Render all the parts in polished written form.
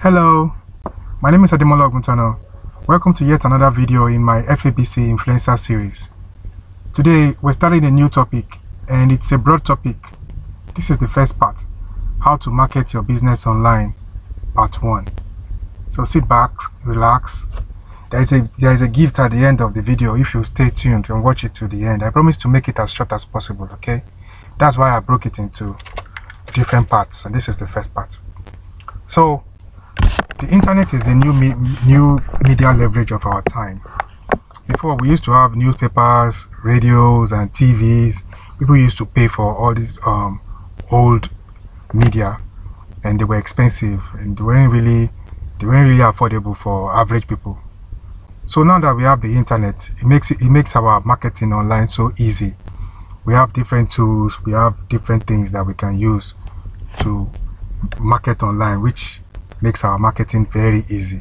Hello, my name is Ademola Oguntano. Welcome to yet another video in my FABC Influencer series. Today, we're starting a new topic, and it's a broad topic. This is the first part, how to market your business online, part 1. So sit back, relax. There is a gift at the end of the video if you stay tuned and watch it to the end. I promise to make it as short as possible, okay? That's why I broke it into different parts, and this is the first part. So, the internet is the new media leverage of our time. Before, we used to have newspapers, radios, and TVs. People used to pay for all these old media, and they were expensive, and they weren't really affordable for average people. So now that we have the internet, it makes our marketing online so easy. We have different tools, we have different things that we can use to market online, which makes our marketing very easy.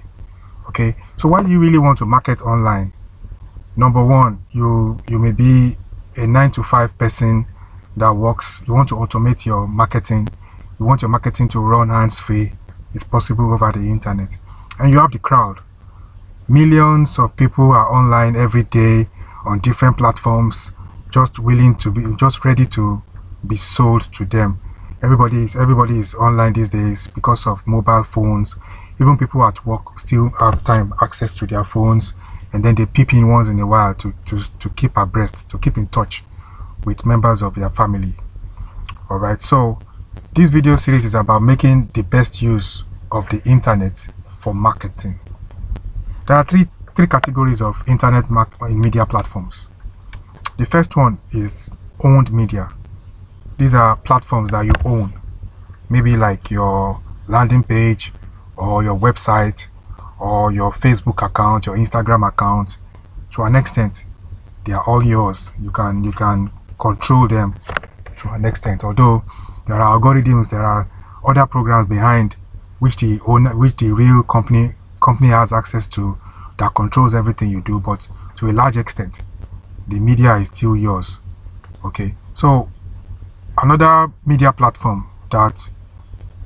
Okay, so why do you really want to market online? Number one, you may be a 9-to-5 person that works. You want to automate your marketing. You want your marketing to run hands-free. It's possible over the internet, and you have the crowd. Millions of people are online every day on different platforms, just ready to be sold to them. Everybody is online these days because of mobile phones. Even people at work still have access to their phones, and then they peep in once in a while to keep abreast, to keep in touch with members of their family. All right, so this video series is about making the best use of the internet for marketing. There are three categories of internet media platforms. The first one is owned media. These are platforms that you own, maybe like your landing page or your website or your Facebook account, your Instagram account. To an extent, they are all yours. You can control them to an extent. Although there are algorithms, there are other programs behind which the real company has access to, that controls everything you do. But to a large extent, the media is still yours. Okay, so another media platform that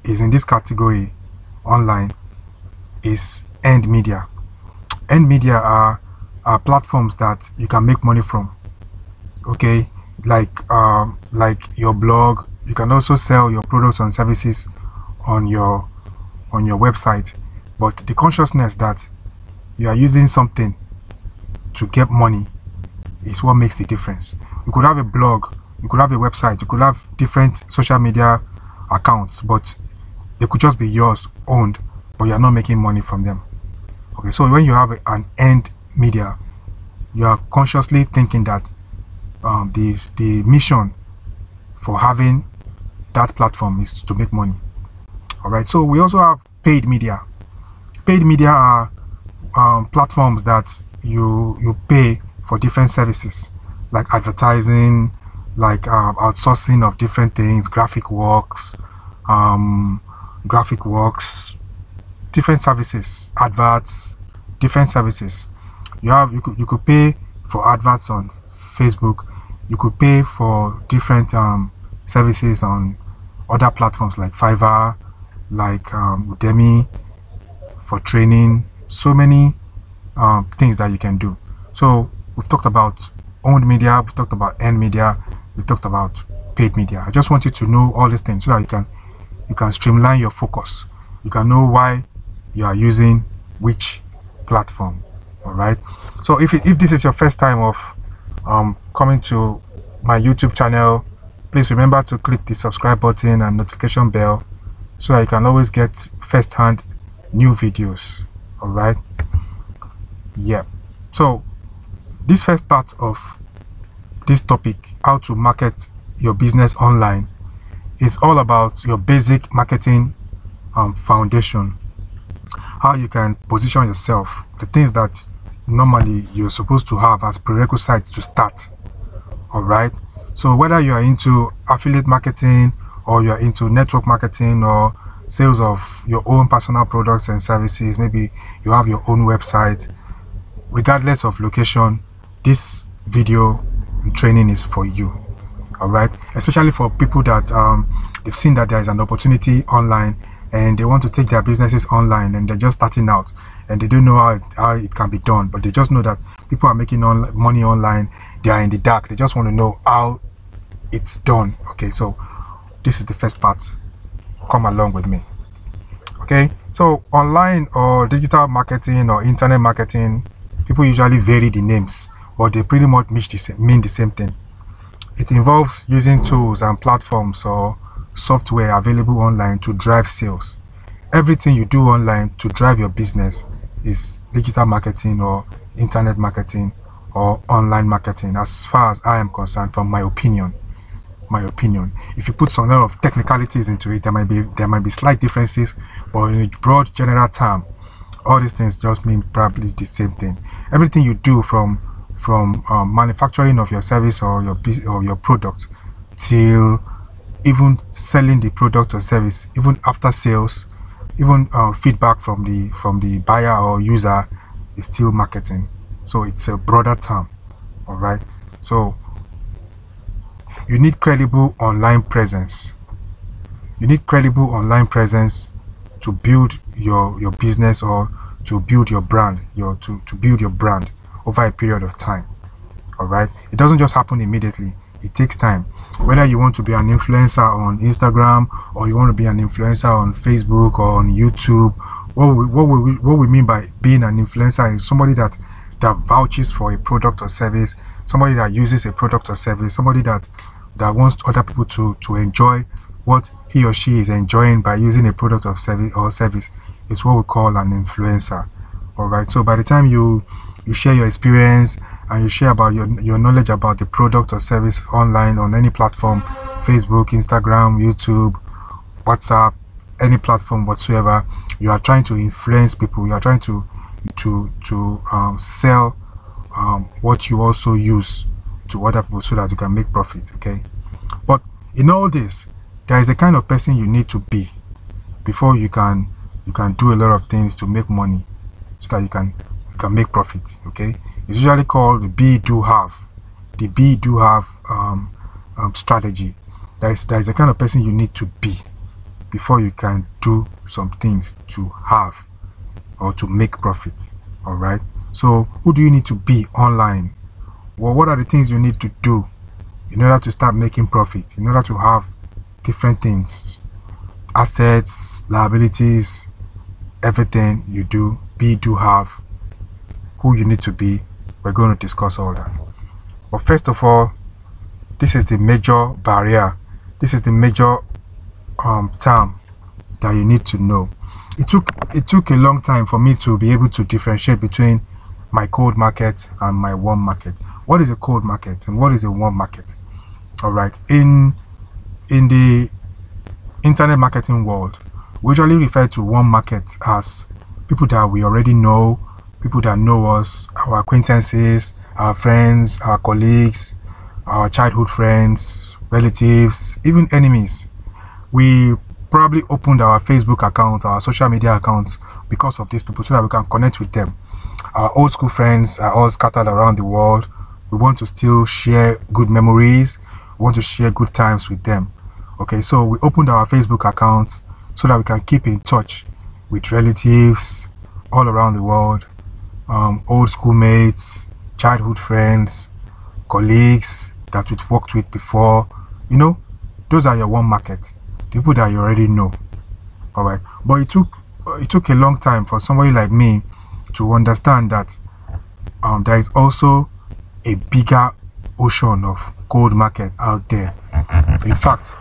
is in this category online is earned media. Earned media are platforms that you can make money from. Okay, like your blog. You can also sell your products and services on your website, but the consciousness that you are using something to get money is what makes the difference. You could have a blog, you could have a website, you could have different social media accounts, but they could just be yours, owned, but you're not making money from them. Okay, so when you have an earned media, you are consciously thinking that the mission for having that platform is to make money. All right, so we also have paid media. Paid media are platforms that you pay for different services, like advertising, like outsourcing of different things, graphic works, different services, adverts, different services. You could pay for adverts on Facebook. You could pay for different services on other platforms like Fiverr, like Udemy, for training. So many things that you can do. So we've talked about owned media, we've talked about earned media, we talked about paid media. I just want you to know all these things so that you can streamline your focus. You can know why you are using which platform. All right, so if this is your first time of coming to my YouTube channel, please remember to click the subscribe button and notification bell so that you can always get first-hand new videos. All right, yeah. So this first part of this topic, how to market your business online, is all about your basic marketing foundation. How you can position yourself, the things that normally you're supposed to have as prerequisites to start. All right, so whether you are into affiliate marketing or you're into network marketing or sales of your own personal products and services, maybe you have your own website, regardless of location, this video training is for you. All right, especially for people that they've seen that there is an opportunity online, and they want to take their businesses online, and they're just starting out, and they don't know how it can be done, but they just know that people are making money online. They are in the dark. They just want to know how it's done. Okay, so this is the first part. Come along with me. Okay, so online or digital marketing or internet marketing, people usually vary the names, but they pretty much mean the same thing. It involves using tools and platforms or software available online to drive sales. Everything you do online to drive your business is digital marketing or internet marketing or online marketing, as far as I am concerned, from my opinion. If you put some lot of technicalities into it, there might be slight differences, but in a broad general term, all these things just mean probably the same thing. Everything you do from manufacturing of your service or your product till even selling the product or service, even after sales, even feedback from the buyer or user, is still marketing. So it's a broader term. All right, so you need credible online presence. You need credible online presence to build your business or to build your brand, to build your brand over a period of time. All right, it doesn't just happen immediately. It takes time. Whether you want to be an influencer on Instagram or you want to be an influencer on Facebook or on YouTube, what we mean by being an influencer is somebody that vouches for a product or service, somebody that uses a product or service, somebody that wants other people to enjoy what he or she is enjoying by using a product or service is what we call an influencer. All right, so by the time you share your experience and you share about your knowledge about the product or service online on any platform, Facebook, Instagram, YouTube, WhatsApp, any platform whatsoever, you are trying to influence people. You are trying to sell what you also use to other people so that you can make profit. Okay, but in all this, there is a kind of person you need to be before you can do a lot of things to make money so that you can make profit. Okay, it's usually called the be do have strategy. There is a kind of person you need to be before you can do some things to have or to make profit. All right, so who do you need to be online? Well, what are the things you need to do in order to start making profit, in order to have different things, assets, liabilities, everything you do, do have, who you need to be? We're going to discuss all that. But first of all, this is the major barrier. This is the major term that you need to know. It took a long time for me to be able to differentiate between my cold market and my warm market. What is a cold market and what is a warm market? All right, in the internet marketing world, we usually refer to warm market as people that we already know, people that know us, our acquaintances, our friends, our colleagues, our childhood friends, relatives, even enemies. We probably opened our Facebook account, our social media accounts because of these people so that we can connect with them. Our old school friends are all scattered around the world. We want to still share good memories. We want to share good times with them. Okay, so we opened our Facebook accounts so that we can keep in touch with relatives all around the world, old schoolmates, childhood friends, colleagues that we've worked with before. You know, those are your warm market, people that you already know. All right, but it took a long time for somebody like me to understand that there is also a bigger ocean of cold market out there. In fact,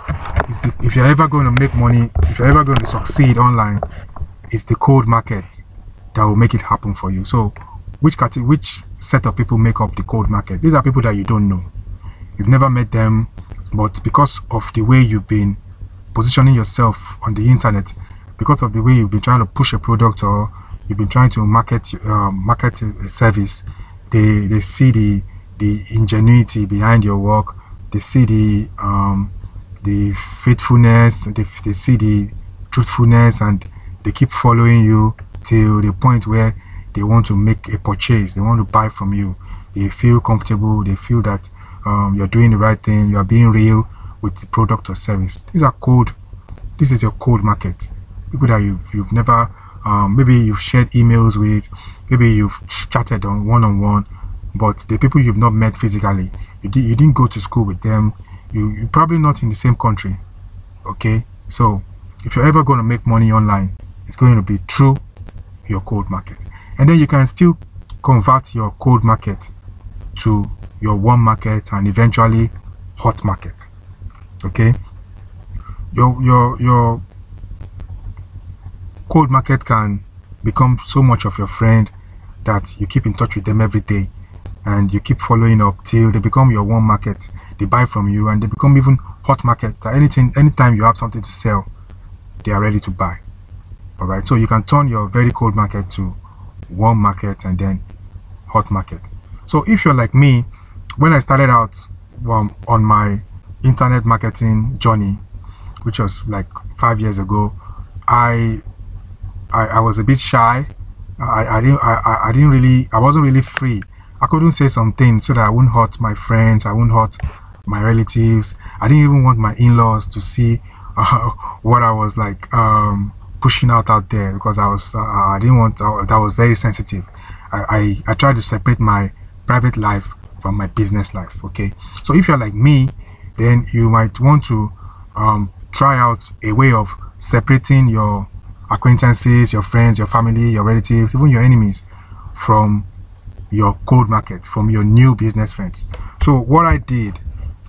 if you're ever going to make money, if you're ever going to succeed online, it's the cold market that will make it happen for you. So which set of people make up the cold market? These are people that you don't know. You've never met them, but because of the way you've been positioning yourself on the internet, because of the way you've been trying to push a product or you've been trying to market a service, they see the ingenuity behind your work. They see the faithfulness, they see the truthfulness, and they keep following you till the point where they want to make a purchase. They want to buy from you. They feel comfortable. They feel that you're doing the right thing. You are being real with the product or service. These are cold. This is your cold market. people that you've never, maybe you've shared emails with, maybe you've chatted on one-on-one, but the people you've not met physically, you didn't go to school with them, you're probably not in the same country. Okay, so if you're ever going to make money online, it's going to be through your cold market. And then you can still convert your cold market to your warm market and eventually hot market. Okay, your cold market can become so much of your friend that you keep in touch with them every day and you keep following up till they become your warm market. They buy from you and they become even hot market. Anytime you have something to sell, they are ready to buy. All right, so you can turn your very cold market to warm market and then hot market. So if you're like me, when I started out on my internet marketing journey, which was like 5 years ago, I was a bit shy. I wasn't really free. I couldn't say some things so that I wouldn't hurt my friends, I wouldn't hurt my relatives. I didn't even want my in-laws to see what I was like pushing out there, because I didn't want, that was very sensitive. I tried to separate my private life from my business life. Okay, so if you're like me, then you might want to try out a way of separating your acquaintances, your friends, your family, your relatives, even your enemies from your cold market, from your new business friends. So what I did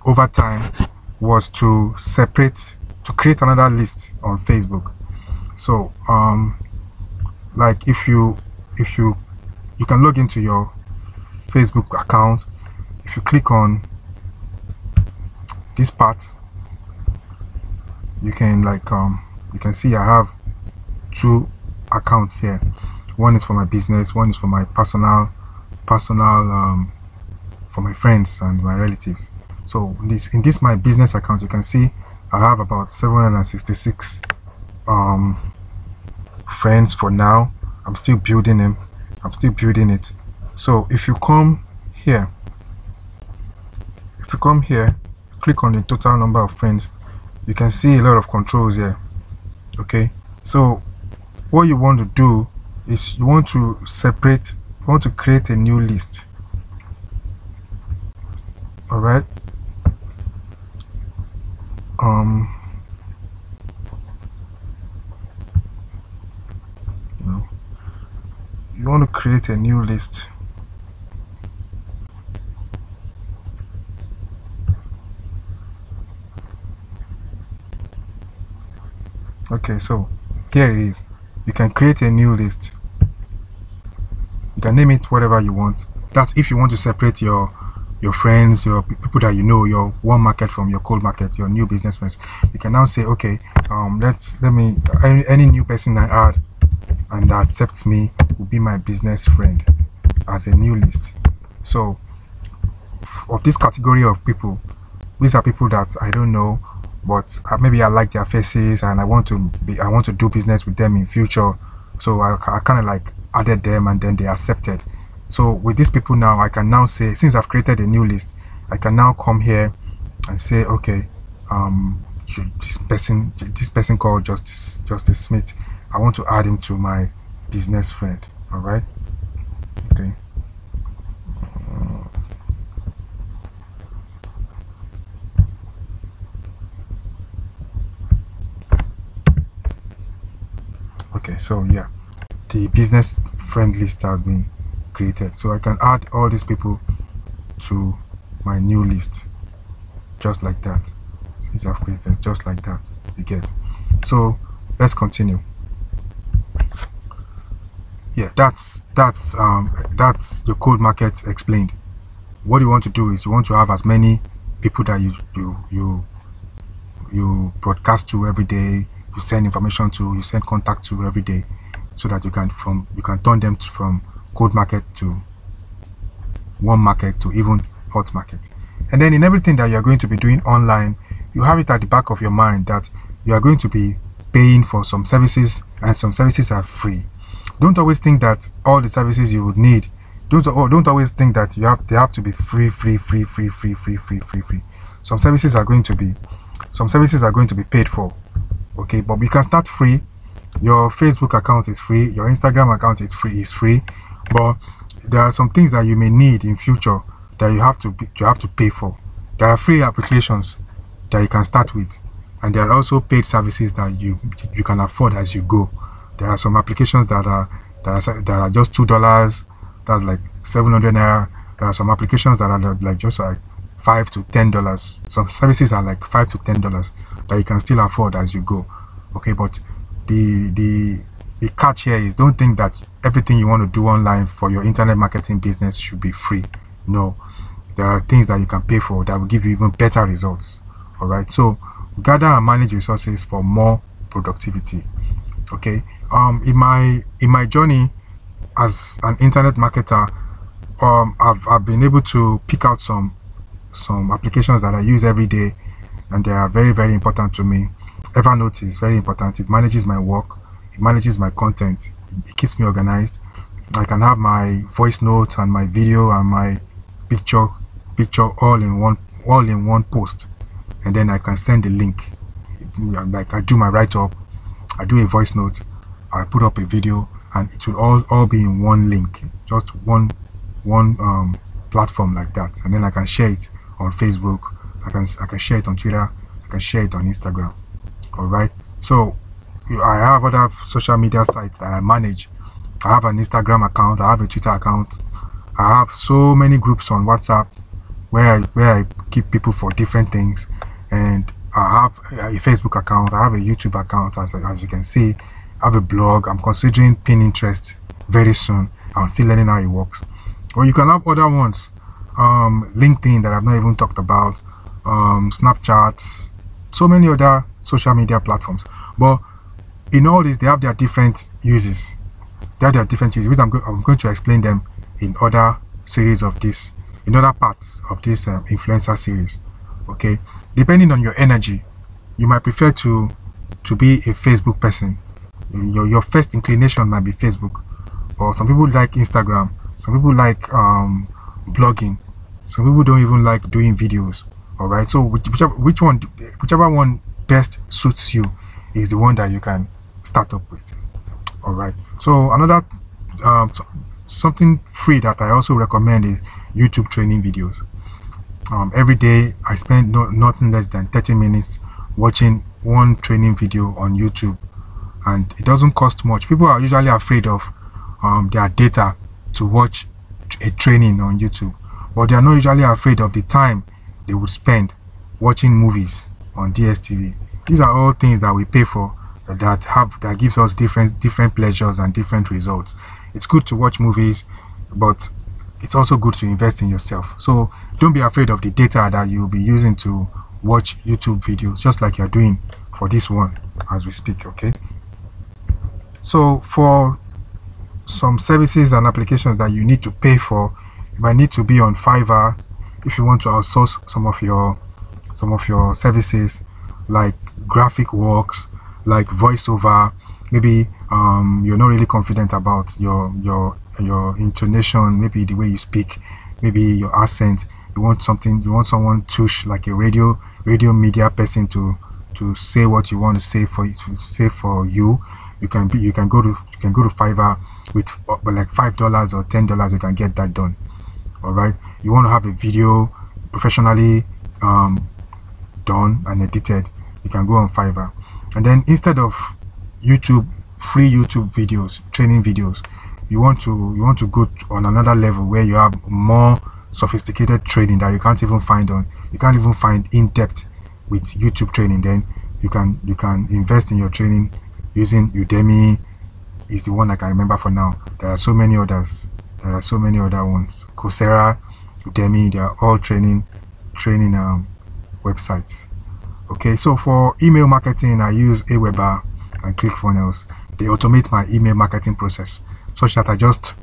over time was to create another list on Facebook. So like if you can log into your Facebook account. If you click on this part, you can you can see I have 2 accounts here. One is for my business, one is for my personal for my friends and my relatives. So in this my business account, you can see I have about 766 friends for now. I'm still building them. I'm still building it. So if you come here, click on the total number of friends, you can see a lot of controls here. Okay, so what you want to do is you want to create a new list. All right, you want to create a new list. Okay, so here it is. You can create a new list. You can name it whatever you want. That's if you want to separate your friends, your people that you know, your warm market from your cold market, your new business friends. You can now say, okay, any new person I add and that accepts me will be my business friend as a new list. So of this category of people, these are people that I don't know, but maybe I like their faces and I want to do business with them in future. So I kind of like added them and then they accepted. So with these people now, I can now say, since I've created a new list, I can now come here and say, okay, this person called Justice Smith, I want to add him to my business friend. All right, okay. Okay, so yeah, the business friend list has been created. So I can add all these people to my new list just like that. Since I've created just like that, you get. So let's continue. Yeah, that's your cold market explained. What you want to do is you want to have as many people that you broadcast to every day, you send information to, you send contact to every day, so that you can turn them from cold market to warm market to even hot market. And then in everything that you're going to be doing online, you have it at the back of your mind that you are going to be paying for some services, and some services are free. Don't always think that all the services you would need, don't always think that they have to be free. Some services are going to be paid for. Okay, but you can start free Your Facebook account is free, your Instagram account is free, but there are some things that you may need in future that you have to pay for. There are free applications that you can start with, and there are also paid services that you can afford as you go. There are some applications that are just $2, that's like 700 naira. There are some applications that are like just like $5 to $10. Some services are like $5 to $10 that you can still afford as you go. Okay, but the catch here is, don't think that everything you want to do online for your internet marketing business should be free. No, there are things that you can pay for that will give you even better results. All right, so gather and manage resources for more productivity. Okay, in my journey as an internet marketer, I've been able to pick out some applications that I use every day, and they are very, very important to me. Evernote is very important. It manages my work, it manages my content, it keeps me organized. I can have my voice note and my video and my picture all in one post, and then I can send the link. Like, I do my write-up, I do a voice note, I put up a video, and it will all be in one link, just one platform like that, and then I can share it on Facebook, I can share it on Twitter, I can share it on Instagram. All right, so I have other social media sites that I manage. I have an Instagram account, I have a Twitter account, I have so many groups on WhatsApp where I keep people for different things, and I have a Facebook account, I have a YouTube account, as you can see. I have a blog. I'm considering Pinterest very soon. I'm still learning how it works. Or you can have other ones, LinkedIn that I've not even talked about, Snapchat, so many other social media platforms. But in all this, they have their different uses. They have their different uses, which I'm going to explain them in other series of this, in other parts of this influencer series. Okay, depending on your energy, you might prefer to be a Facebook person. Your first inclination might be Facebook, or some people like Instagram, some people like blogging, some people don't even like doing videos. All right, so whichever one best suits you is the one that you can start up with. All right, so another something free that I also recommend is YouTube training videos. Every day I spend nothing less than 30 minutes watching one training video on YouTube, and it doesn't cost much. People are usually afraid of their data to watch a training on YouTube, but they are not usually afraid of the time they would spend watching movies on DSTV. These are all things that we pay for, that gives us different pleasures and different results. It's good to watch movies, but it's also good to invest in yourself. So don't be afraid of the data that you'll be using to watch YouTube videos, just like you're doing for this one as we speak. Okay, so for some services and applications that you need to pay for, you might need to be on Fiverr if you want to outsource some of your services, like graphic works, like voiceover. Maybe you're not really confident about your intonation, maybe the way you speak, maybe your accent. You want someone tush, like a radio media person to say what you want to say for you. You can go to Fiverr with like $5 or $10. You can get that done. All right, you want to have a video professionally done and edited, you can go on Fiverr. And then instead of free YouTube videos, training videos, you want to go on another level where you have more sophisticated training that you can't even find in-depth with YouTube training. Then you can invest in your training using Udemy. Is the one I can remember for now. There are so many others. There are so many other ones. Coursera, Udemy, they are all training websites. Okay, so for email marketing, I use Aweber and ClickFunnels. They automate my email marketing process such that I just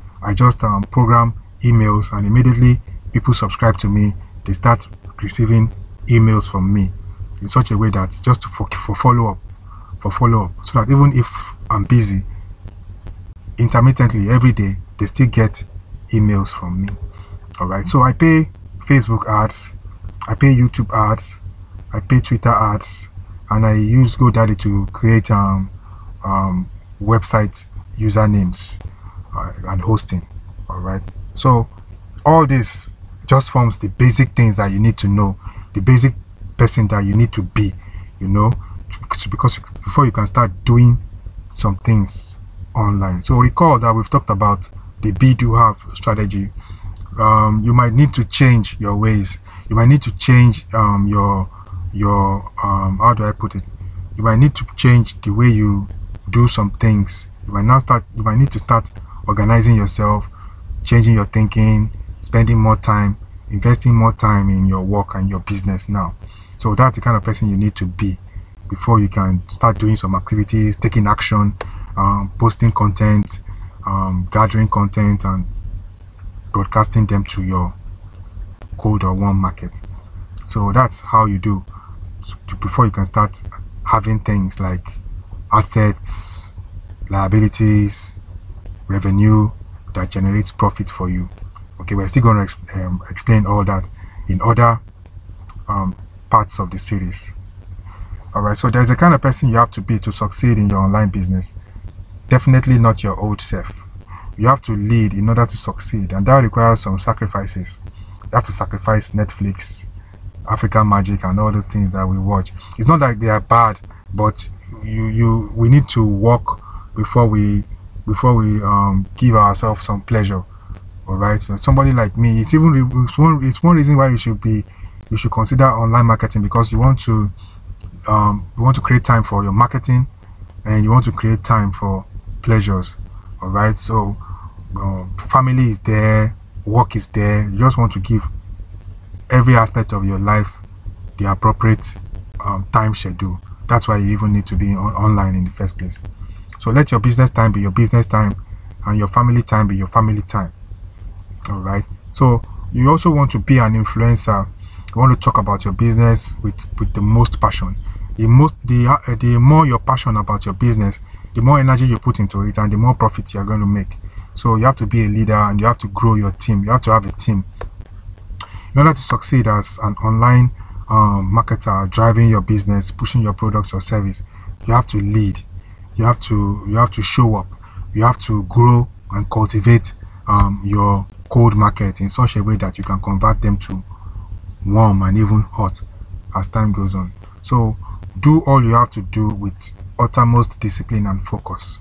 program emails, and immediately people subscribe to me, they start receiving emails from me in such a way that just for follow-up, so that even if I'm busy, intermittently every day, they still get emails from me. All right, so I pay Facebook ads, I pay YouTube ads, I pay Twitter ads, and I use GoDaddy to create website usernames and hosting. All right, so all this just forms the basic things that you need to know, the basic person that you need to be, because before you can start doing some things online. So recall that we've talked about the be do have strategy. You might need to change your ways. You might need to change your how do I put it? You might need to change the way you do some things. You might need to start organizing yourself, changing your thinking, spending more time, investing more time in your work and your business now. So that's the kind of person you need to be before you can start doing some activities, taking action, posting content, gathering content, and broadcasting them to your cold or warm market. So that's how you do before you can start having things like assets, liabilities, revenue that generates profit for you. Okay, we're still going to explain all that in other parts of the series. All right, so there's a kind of person you have to be to succeed in your online business. Definitely not your old self. You have to lead in order to succeed, and that requires some sacrifices. You have to sacrifice Netflix, African Magic, and all those things that we watch. It's not like they are bad, but we need to work before we give ourselves some pleasure. All right, so somebody like me, it's one reason why you should consider online marketing, because you want to create time for your marketing, and you want to create time for pleasures. All right, so family is there, work is there. You just want to give every aspect of your life the appropriate time schedule. That's why you even need to be online in the first place. So let your business time be your business time, and your family time be your family time. All right, so you also want to be an influencer. You want to talk about your business with the most passion. The more you're passionate about your business, the more energy you put into it, and the more profit you're going to make. So you have to be a leader, and you have to grow your team. You have to have a team in order to succeed as an online marketer, driving your business, pushing your products or service. You have to lead. You have to show up. You have to grow and cultivate your cold market in such a way that you can convert them to warm and even hot as time goes on. So do all you have to do with uttermost discipline and focus.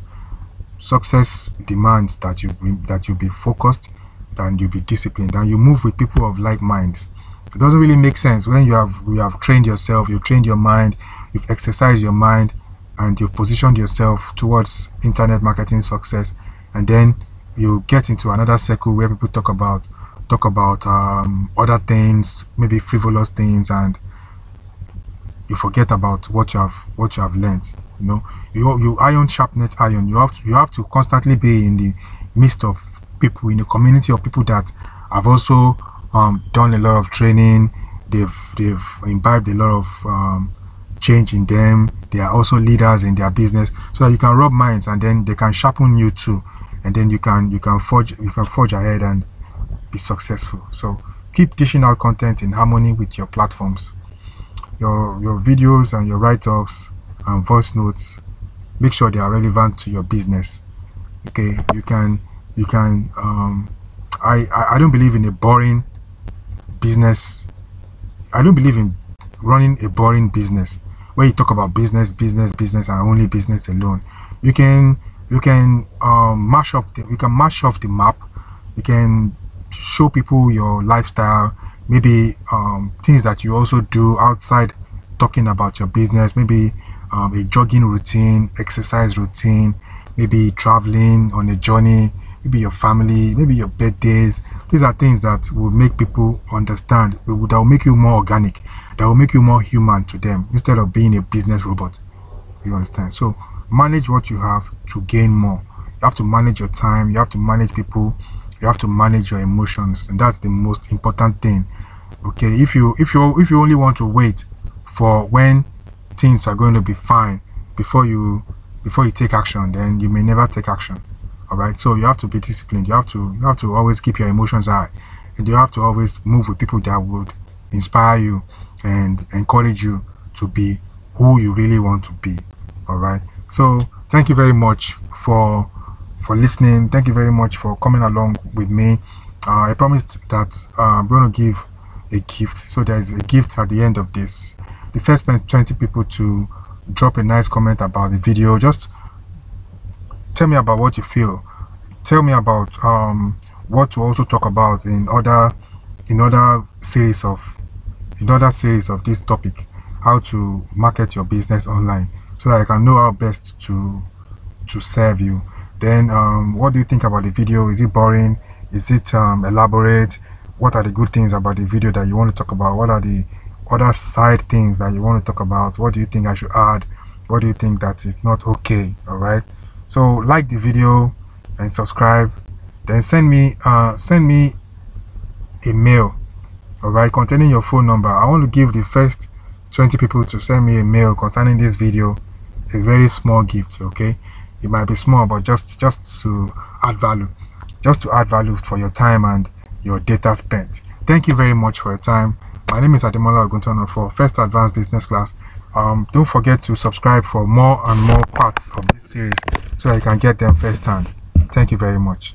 Success demands that you be focused, and you be disciplined, and you move with people of like minds. It doesn't really make sense when you have trained yourself, you've trained your mind, you've exercised your mind, and you've positioned yourself towards internet marketing success, and then you get into another circle where people talk about other things, maybe frivolous things, and you forget about what you have learned. You iron sharpens iron. You have to constantly be in the midst of people, in a community of people that have also done a lot of training. They've imbibed a lot of change in them. They are also leaders in their business, so that you can rub minds, and then they can sharpen you too, and then you can forge ahead and be successful. So keep dishing out content in harmony with your platforms. Your videos and your write-ups and voice notes, make sure they are relevant to your business. Okay, you can I don't believe in a boring business. I don't believe in running a boring business where you talk about business and only business alone. You can mash off the map. You can show people your lifestyle, maybe things that you also do outside talking about your business, maybe a jogging routine, exercise routine, maybe traveling on a journey, maybe your family, maybe your birthdays. These are things that will make people understand, that will make you more organic, that will make you more human to them, instead of being a business robot. You understand? So manage what you have to gain more. You have to manage your time, you have to manage people, you have to manage your emotions, and that's the most important thing. Okay, if you only want to wait for when things are going to be fine before you take action, then you may never take action. All right, so you have to be disciplined. You have to always keep your emotions high, and you have to always move with people that would inspire you and encourage you to be who you really want to be. All right, so thank you very much for listening. Thank you very much for coming along with me. I promised that I'm going to give a gift, so there is a gift at the end of this. The first 20 people to drop a nice comment about the video, just tell me about what you feel. Tell me about what to also talk about in other series of this topic, how to market your business online, so that I can know how best to serve you. Then what do you think about the video? Is it boring? Is it elaborate? What are the good things about the video that you want to talk about? What are the other side things that you want to talk about? What do you think I should add? What do you think that is not okay? All right, so like the video and subscribe, then send me a mail, all right, containing your phone number. I want to give the first 20 people to send me a mail concerning this video a very small gift. Okay, it might be small, but just to add value, for your time and your data spent. Thank you very much for your time. My name is Ademola Oguntono for First Advanced Business Class. Don't forget to subscribe for more and more parts of this series so that you can get them firsthand. Thank you very much.